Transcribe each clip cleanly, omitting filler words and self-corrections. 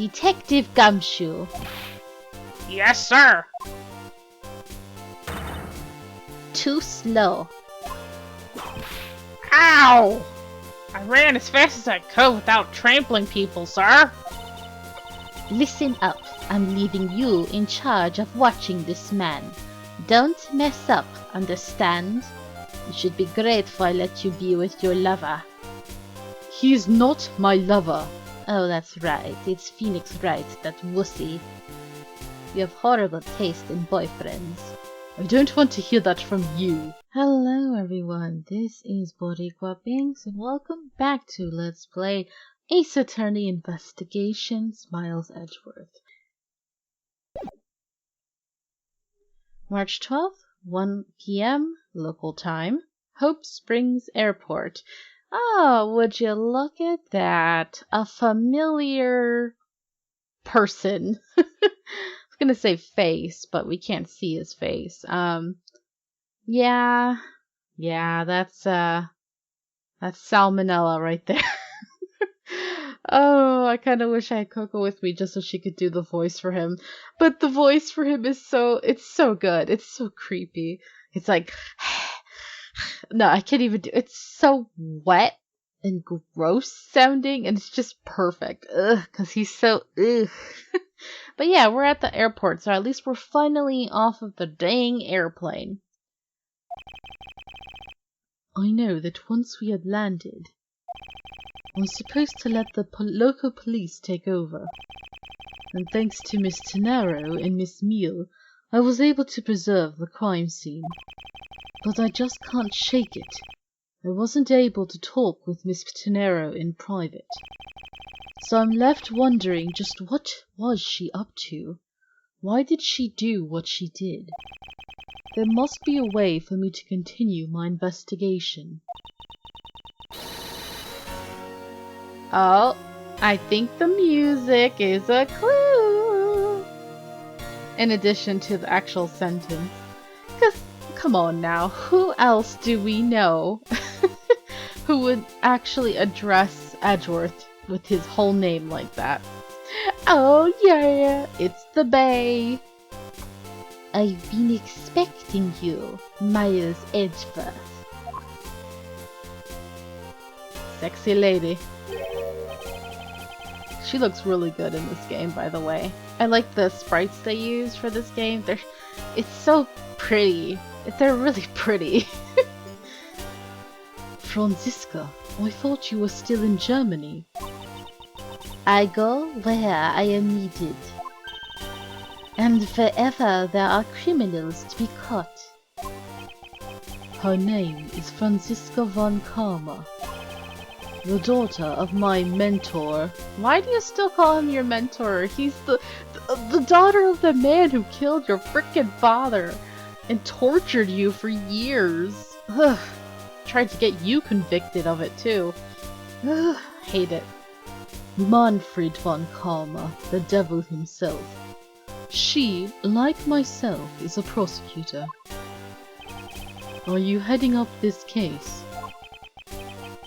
Detective Gumshoe. Yes, sir. Too slow. Ow! I ran as fast as I could without trampling people, sir. Listen up. I'm leaving you in charge of watching this man. Don't mess up, understand? You should be grateful I let you be with your lover. He's not my lover. Oh, that's right. It's Phoenix Wright, that wussy. You have horrible taste in boyfriends. I don't want to hear that from you. Hello everyone, this is Boricua Binks and welcome back to Let's Play Ace Attorney Investigations Miles Edgeworth. March 12th, 1 p.m. local time, Hope Springs Airport. Oh, would you look at that? A familiar person. I was gonna say face, but we can't see his face. Yeah, that's salmonella right there. Oh, I kind of wish I had Coco with me just so she could do the voice for him. But the voice for him is it's so good. It's so creepy. It's like, no, I can't even do it's so wet and gross sounding, and it's just perfect. Ugh, because he's so, ugh. But yeah, we're at the airport, so at least we're finally off of the dang airplane. I know that once we had landed, I was supposed to let the local police take over. And thanks to Miss Tenaro and Miss Meal, I was able to preserve the crime scene. But I just can't shake it. I wasn't able to talk with Miss Tenaro in private. So I'm left wondering just what was she up to? Why did she do what she did? There must be a way for me to continue my investigation. Oh, I think the music is a clue. In addition to the actual sentence. Because, come on now, who else do we know who would actually address Edgeworth with his whole name like that? Oh yeah, it's the Bay. I've been expecting you, Miles Edgeworth. Sexy lady. She looks really good in this game, by the way. I like the sprites they use for this game. It's so pretty. They're really pretty. Franziska, I thought you were still in Germany. I go where I am needed. And wherever there are criminals to be caught. Her name is Franziska von Karma, the daughter of my mentor. Why do you still call him your mentor? He's the daughter of the man who killed your frickin' father and tortured you for years. Ugh. Tried to get you convicted of it too. Ugh. Hate it. Manfred von Karma, the devil himself. She, like myself, is a prosecutor. Are you heading up this case?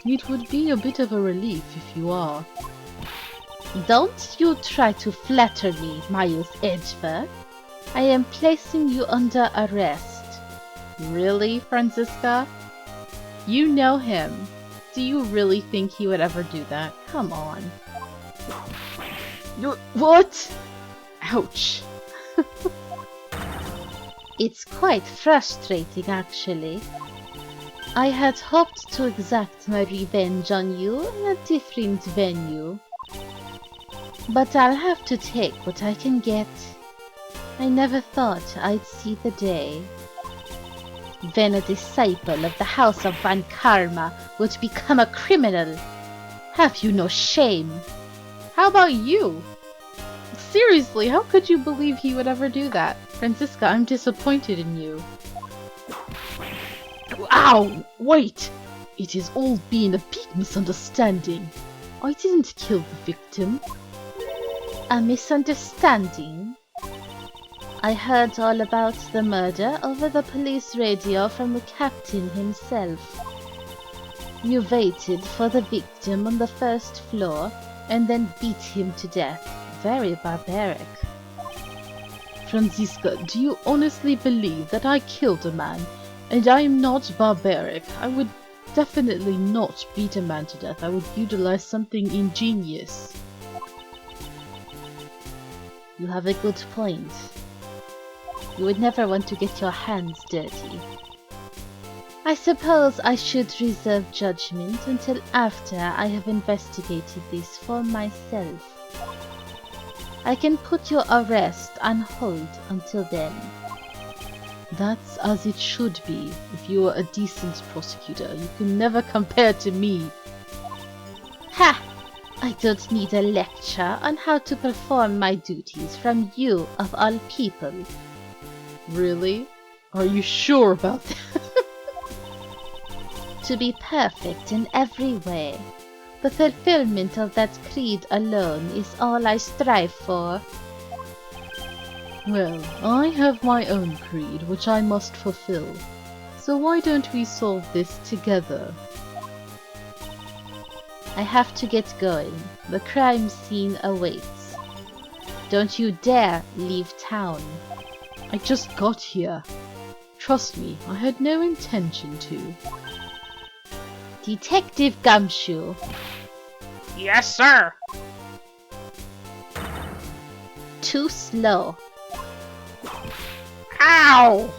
It would be a bit of a relief if you are. Don't you try to flatter me, Miles Edgeworth. I am placing you under arrest. Really, Franziska? You know him. Do you really think he would ever do that? Come on. What? Ouch. It's quite frustrating, actually. I had hoped to exact my revenge on you in a different venue. But I'll have to take what I can get. I never thought I'd see the day when a disciple of the House of Von Karma would become a criminal. Have you no shame? How about you? Seriously, how could you believe he would ever do that? Franziska, I'm disappointed in you. Ow! Wait! It has all been a big misunderstanding. I didn't kill the victim. A misunderstanding? I heard all about the murder over the police radio from the captain himself. You waited for the victim on the first floor and then beat him to death. very barbaric. Franziska, do you honestly believe that I killed a man? And I am not barbaric. I would definitely not beat a man to death. I would utilize something ingenious. You have a good point. You would never want to get your hands dirty. I suppose I should reserve judgment until after I have investigated this for myself. I can put your arrest on hold until then. That's as it should be. If you are a decent prosecutor, you can never compare to me. Ha! I don't need a lecture on how to perform my duties from you of all people. Really? Are you sure about that? To be perfect in every way. The fulfillment of that creed alone is all I strive for. Well, I have my own creed, which I must fulfill. So why don't we solve this together? I have to get going. The crime scene awaits. Don't you dare leave town. I just got here. Trust me, I had no intention to. Detective Gumshoe. Yes, sir. Too slow. Ow!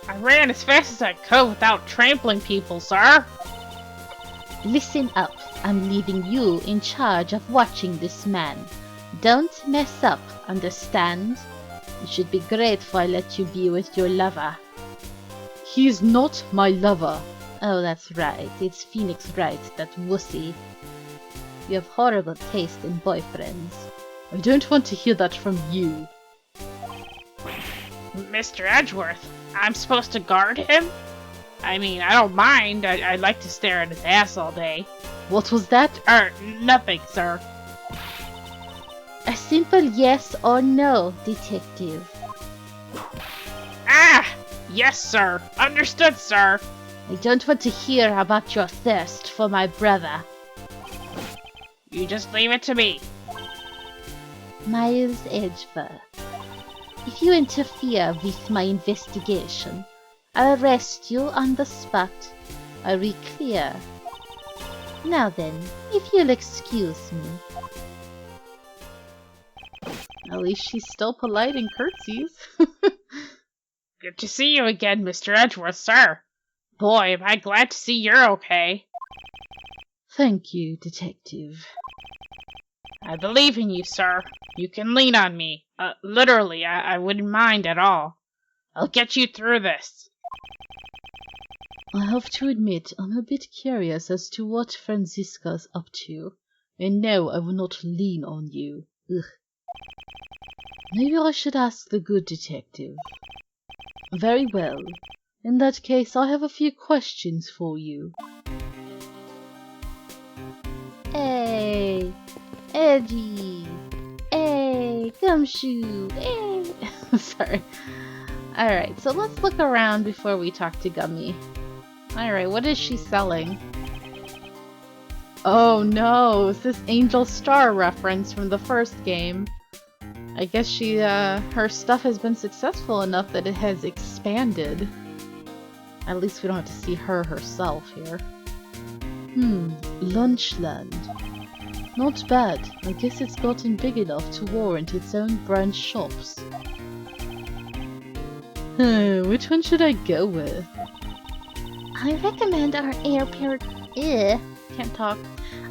I ran as fast as I could without trampling people, sir. Listen up. I'm leaving you in charge of watching this man. Don't mess up, understand? You should be grateful I let you be with your lover. He's not my lover. Oh, that's right. It's Phoenix Wright, that wussy. You have horrible taste in boyfriends. I don't want to hear that from you. Mr. Edgeworth, I'm supposed to guard him? I mean, I don't mind. I'd like to stare at his ass all day. What was that? Nothing, sir. A simple yes or no, detective. Ah! Yes, sir. Understood, sir. I don't want to hear about your thirst for my brother. You just leave it to me. Miles Edgeworth. If you interfere with my investigation, I'll arrest you on the spot. Are we clear? Now then, if you'll excuse me. At least she's still polite and curtsies. Good to see you again, Mr. Edgeworth, sir. Boy, am I glad to see you're okay. Thank you, detective. I believe in you, sir. You can lean on me. Literally, I wouldn't mind at all. I'll get you through this. I have to admit, I'm a bit curious as to what Franziska's up to. And no, I will not lean on you. Ugh. Maybe I should ask the good detective. Very well. In that case, I have a few questions for you. Hey, Eddie. Hey, Gumshoe. Hey. Sorry. Alright, so let's look around before we talk to Gummy. Alright, what is she selling? Oh no, it's this Angel Star reference from the first game. I guess her stuff has been successful enough that it has expanded. At least we don't have to see her herself here. Lunchland. Not bad. I guess it's gotten big enough to warrant its own branch shops. Which one should I go with? I recommend our airport... can't talk.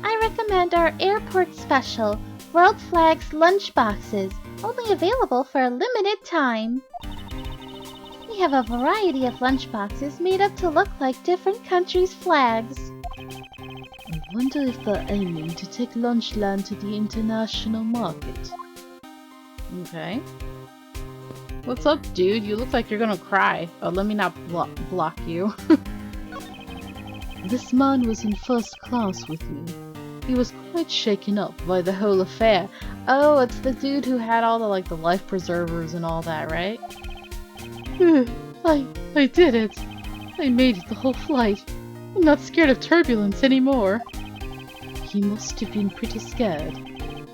I recommend our airport special, World Flags lunchboxes, only available for a limited time. We have a variety of lunchboxes made up to look like different countries' flags. I wonder if they're aiming to take Lunchland to the international market. Okay. What's up, dude? You look like you're gonna cry. Oh, let me not block you. This man was in first class with me. He was quite shaken up by the whole affair. Oh, it's the dude who had all the life preservers and all that, right? I did it. I made it the whole flight. I'm not scared of turbulence anymore. He must have been pretty scared.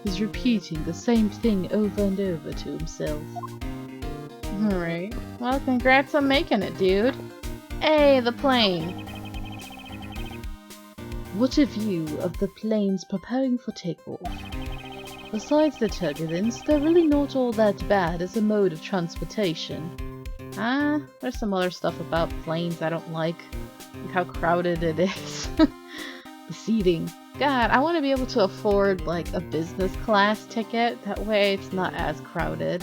He's repeating the same thing over and over to himself. Alright. Well, congrats on making it, dude. Hey, the plane. What a view of the planes preparing for takeoff. Besides the turbulence, they're really not all that bad as a mode of transportation. There's some other stuff about planes I don't like how crowded it is. The seating. God, I want to be able to afford, like, a business class ticket. That way it's not as crowded.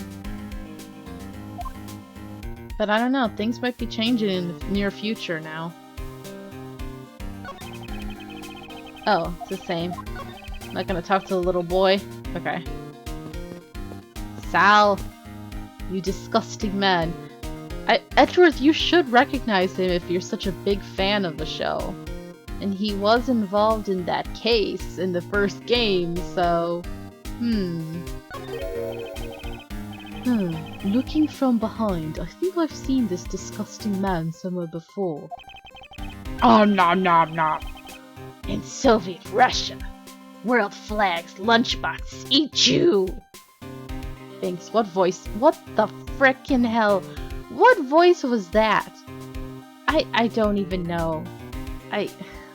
But I don't know, things might be changing in the near future now. Oh, it's the same. I'm not gonna talk to the little boy. Okay. Sal, you disgusting man. Edgeworth, you should recognize him if you're such a big fan of the show. And he was involved in that case in the first game, so... Looking from behind, I think I've seen this disgusting man somewhere before. Oh, nom nom nom. In Soviet Russia, world flags, lunchbox, eat you! Thanks, what voice? What the frickin' hell? What voice was that? I don't even know. I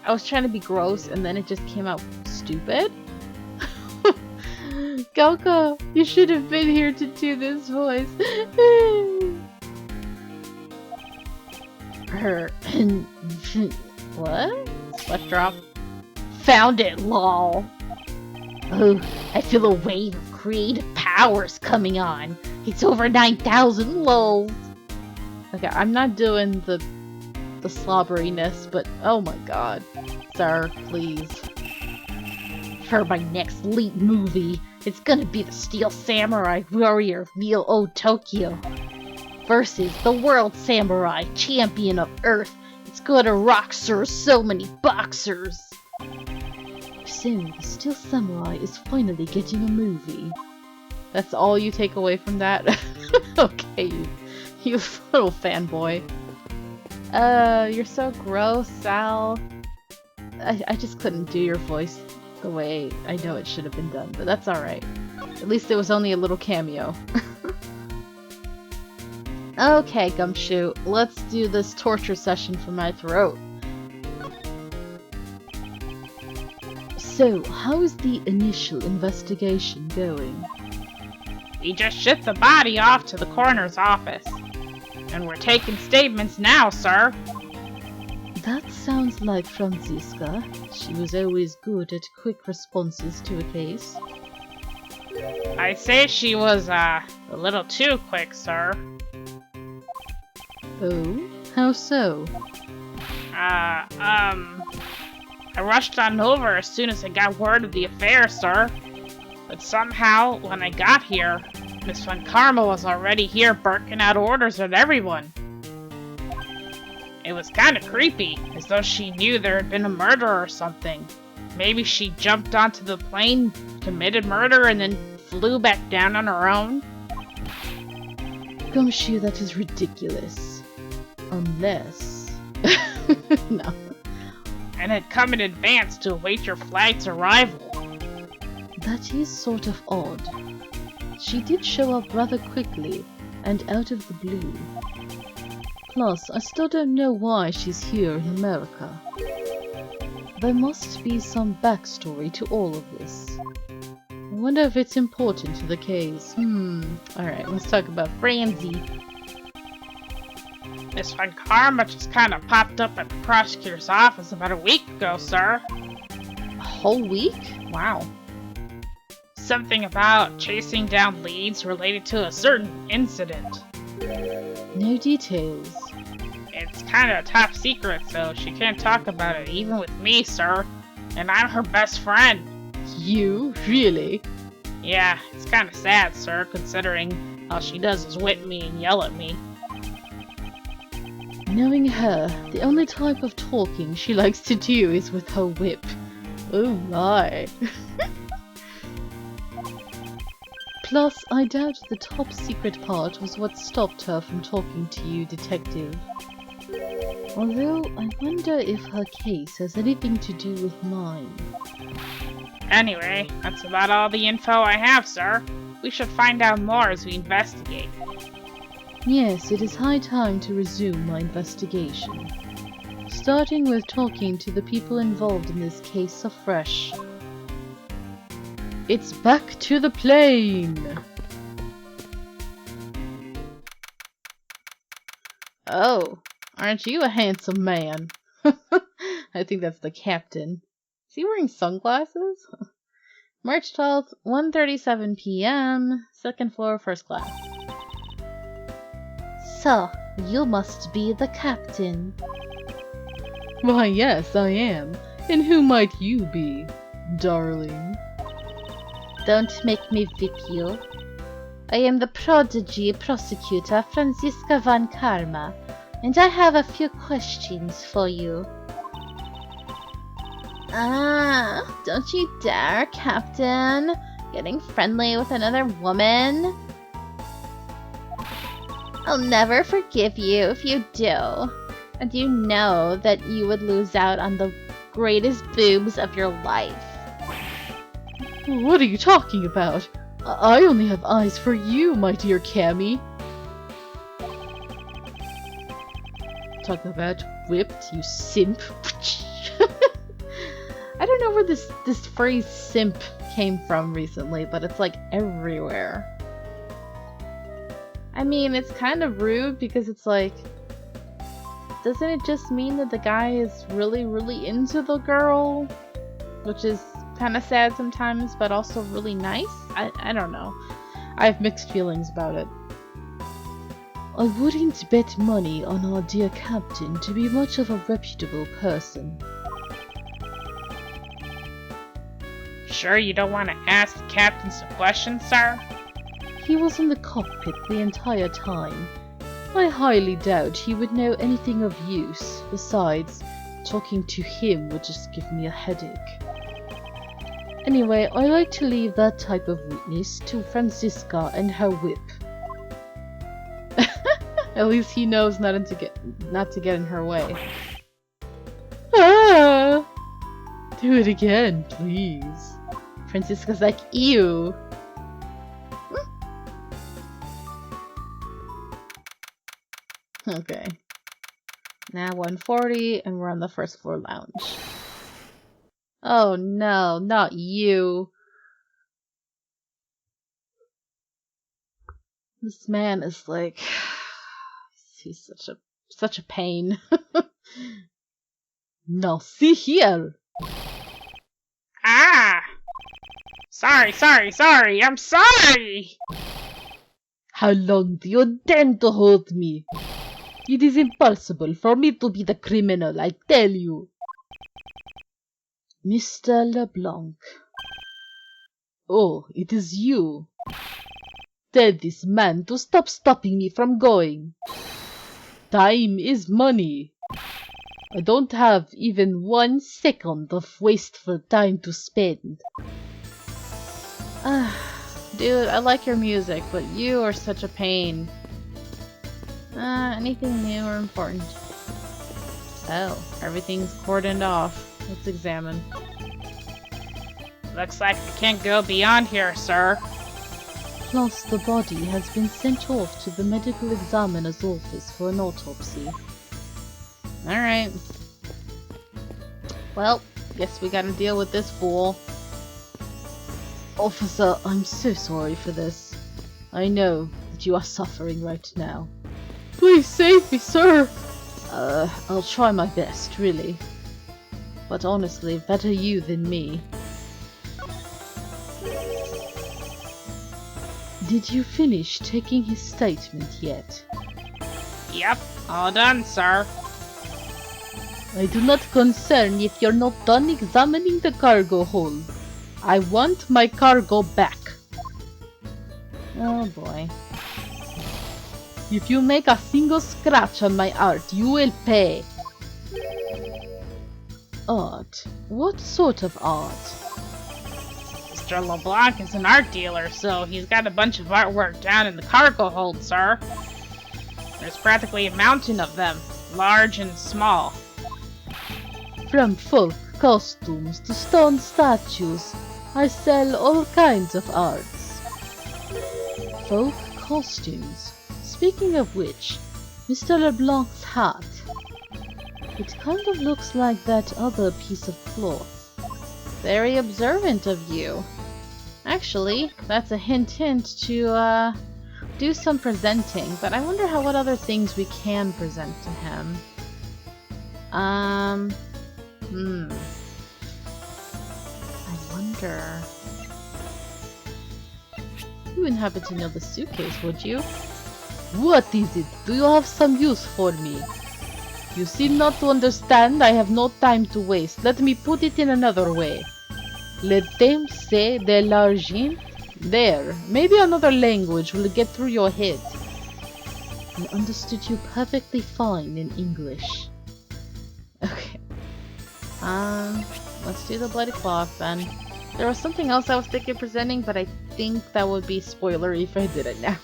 was trying to be gross and then it just came out stupid. Coco, you should have been here to do this voice. What? Sweat drop. Found it, lol. Oh, I feel a wave of creative powers coming on. It's over 9,000 lols. Okay, I'm not doing the slobberiness, but oh my god. Sir, please. For my next lead movie, it's gonna be the Steel Samurai Warrior of Neo Old Tokyo versus the World Samurai Champion of Earth. It's gonna rock, sir, so many boxers. So, the Steel Samurai is finally getting a movie. That's all you take away from that? Okay, you little fanboy. You're so gross, Sal. I just couldn't do your voice the way I know it should have been done, but that's alright. At least it was only a little cameo. Okay, Gumshoe, let's do this torture session for my throat. So, how is the initial investigation going? We just shipped the body off to the coroner's office. And we're taking statements now, sir. That sounds like Franziska. She was always good at quick responses to a case. I'd say she was, a little too quick, sir. Oh? How so? I rushed on over as soon as I got word of the affair, sir. But somehow, when I got here, Miss Von Karma was already here barking out orders at everyone. It was kinda creepy, as though she knew there had been a murder or something. Maybe she jumped onto the plane, committed murder, and then flew back down on her own? Gumshoe, that is ridiculous. Unless... No. And had come in advance to await your flight's arrival. That is sort of odd. She did show up rather quickly, and out of the blue. Plus, I still don't know why she's here in America. There must be some backstory to all of this. I wonder if it's important to the case. Alright, let's talk about Franzy. Miss Von Karma just kinda popped up at the prosecutor's office about a week ago, sir. A whole week? Wow. Something about chasing down leads related to a certain incident. No details. It's kinda top secret, so she can't talk about it even with me, sir. And I'm her best friend. You? Really? Yeah, it's kinda sad, sir, considering all she does is whip me and yell at me. Knowing her, the only type of talking she likes to do is with her whip. Oh my. Plus, I doubt the top secret part was what stopped her from talking to you, Detective. Although, I wonder if her case has anything to do with mine. Anyway, that's about all the info I have, sir. We should find out more as we investigate. Yes, it is high time to resume my investigation. Starting with talking to the people involved in this case afresh. It's back to the plane! Oh, aren't you a handsome man? I think that's the captain. Is he wearing sunglasses? March 12th, 1:37 p.m., second floor, first class. So, you must be the captain. Why, yes, I am. And who might you be, darling? Don't make me whip you. I am the prodigy prosecutor Franziska van Karma, and I have a few questions for you. Don't you dare, Captain! Getting friendly with another woman? I'll never forgive you if you do. And you know that you would lose out on the greatest boobs of your life. What are you talking about? I only have eyes for you, my dear Cammy. Talk about whipped, you simp. I don't know where this phrase simp came from recently, but it's like everywhere. I mean, it's kind of rude because it's like, doesn't it just mean that the guy is really, really into the girl? Which is kind of sad sometimes, but also really nice? I don't know. I have mixed feelings about it. I wouldn't bet money on our dear captain to be much of a reputable person. Sure you don't want to ask the captain some questions, sir? He was in the cockpit the entire time. I highly doubt he would know anything of use. Besides, talking to him would just give me a headache. Anyway, I like to leave that type of witness to Franziska and her whip. At least he knows not to get in her way. Ah! Do it again, please. Franziska's like, ew. Okay. Now 140, and we're on the first floor lounge. Oh no, not you. This man is like, he's such a pain. Now see here. Ah! Sorry, I'm sorry! How long do you intend to hold me? It is impossible for me to be the criminal, I tell you. Mr. LeBlanc. Oh, it is you. Tell this man to stop stopping me from going. Time is money. I don't have even 1 second of wasteful time to spend. Dude, I like your music, but you are such a pain. Anything new or important? Oh, everything's cordoned off. Let's examine. Looks like we can't go beyond here, sir. Plus, the body has been sent off to the medical examiner's office for an autopsy. Alright. Well, guess we gotta deal with this fool. Officer, I'm so sorry for this. I know that you are suffering right now. Please save me, sir! I'll try my best, really. But honestly, better you than me. Did you finish taking his statement yet? Yep, all done, sir. I do not concern if you're not done examining the cargo hold. I want my cargo back. Oh boy. If you make a single scratch on my art, you will pay. Art? What sort of art? Mr. LeBlanc is an art dealer, so he's got a bunch of artwork down in the cargo hold, sir. There's practically a mountain of them, large and small. From folk costumes to stone statues, I sell all kinds of arts. Folk costumes. Speaking of which, Mr. LeBlanc's hat. It kind of looks like that other piece of cloth. Very observant of you. Actually, that's a hint to do some presenting, but I wonder what other things we can present to him. I wonder. You wouldn't happen to know the suitcase, would you? What is it? Do you have some use for me? You seem not to understand. I have no time to waste. Let me put it in another way. Le temps c'est de l'argent. There. Maybe another language will get through your head. I understood you perfectly fine in English. Okay. Let's do the bloody cloth then. There was something else I was thinking of presenting, but I think that would be spoilery if I did it now.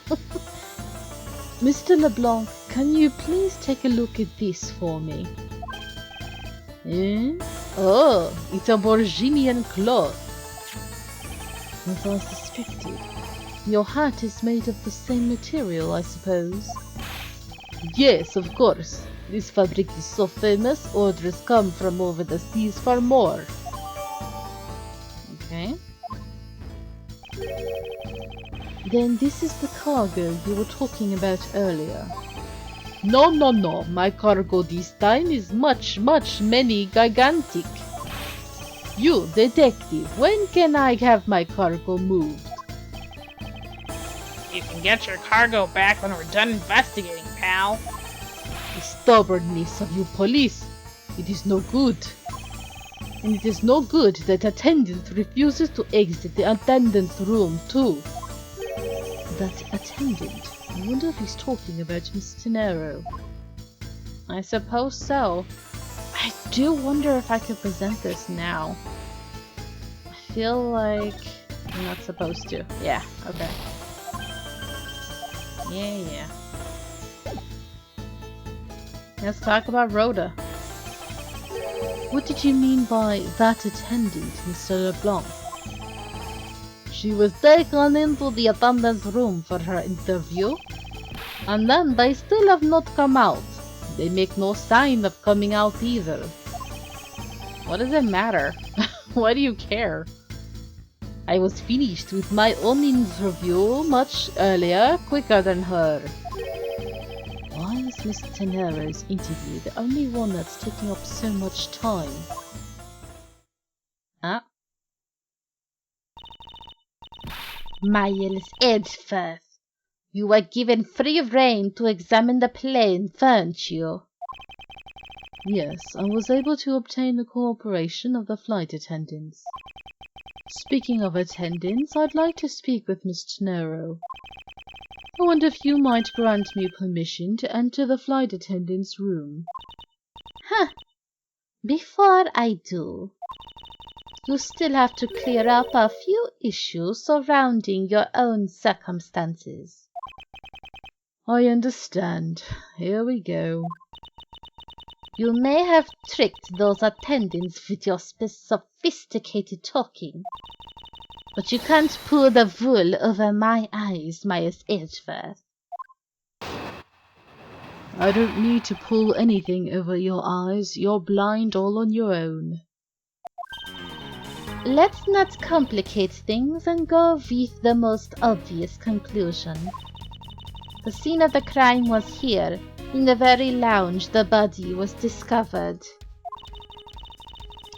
Mr. LeBlanc, can you please take a look at this for me? Eh? Oh, it's a Borginian cloth. As I suspected. Your hat is made of the same material, I suppose? Yes, of course. This fabric is so famous, orders come from over the seas for more. Okay. Then this is the cargo you were talking about earlier. No, my cargo this time is much many gigantic. You, detective, when can I have my cargo moved? You can get your cargo back when we're done investigating, pal. The stubbornness of you police. It is no good. And it is no good that attendant refuses to exit the attendant's room too. That attendant? I wonder if he's talking about Miss Tenero. I suppose so. I do wonder if I could present this now. I feel like I'm not supposed to. Yeah, okay. Yeah. Let's talk about Rhoda. What did you mean by that attendant, Mr. LeBlanc? She was taken into the attendant's room for her interview, and then they still have not come out. They make no sign of coming out either. What does it matter? Why do you care? I was finished with my own interview much earlier, quicker than her. Why is Miss Tenero's interview the only one that's taking up so much time? Ah. Miles Edgeworth, you were given free rein to examine the plane, weren't you? Yes, I was able to obtain the cooperation of the flight attendants. Speaking of attendants, I'd like to speak with Miss Tenero. I wonder if you might grant me permission to enter the flight attendant's room. Before I do, you still have to clear up a few issues surrounding your own circumstances. I understand. Here we go. You may have tricked those attendants with your sophisticated talking, but you can't pull the wool over my eyes, Miles Edgeworth. I don't need to pull anything over your eyes. You're blind all on your own. Let's not complicate things and go with the most obvious conclusion. The scene of the crime was here, in the very lounge the body was discovered.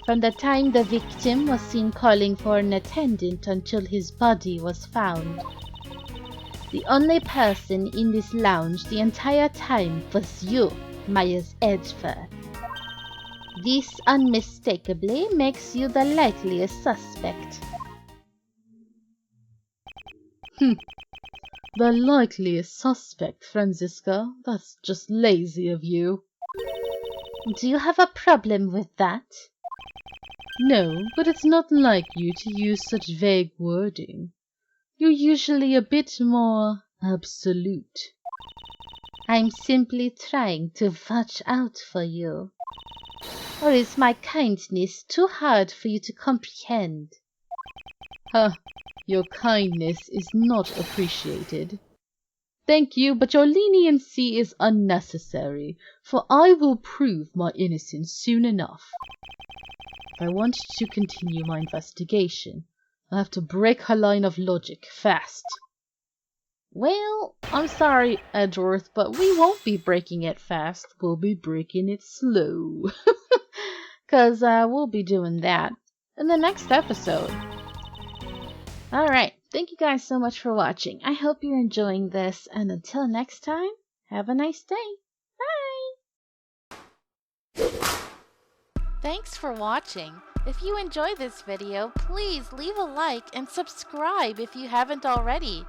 From the time the victim was seen calling for an attendant until his body was found, the only person in this lounge the entire time was you, Miles Edgeworth. This unmistakably makes you the likeliest suspect. The likeliest suspect, Franziska. That's just lazy of you. Do you have a problem with that? No, but it's not like you to use such vague wording. You're usually a bit more absolute. I'm simply trying to watch out for you. Or is my kindness too hard for you to comprehend? Your kindness is not appreciated. Thank you, but your leniency is unnecessary, for I will prove my innocence soon enough. If I want to continue my investigation, I'll have to break her line of logic fast. Well, I'm sorry, Edgeworth, but we won't be breaking it fast. We'll be breaking it slow. Because we'll be doing that in the next episode. Alright, thank you guys so much for watching. I hope you're enjoying this, and until next time, have a nice day. Bye! Thanks for watching. If you enjoyed this video, please leave a like and subscribe if you haven't already.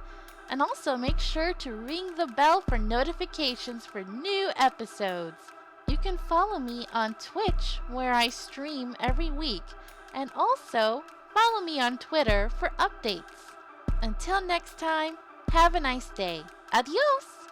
And also make sure to ring the bell for notifications for new episodes. You can follow me on Twitch, where I stream every week, and also follow me on Twitter for updates. Until next time, have a nice day. Adios!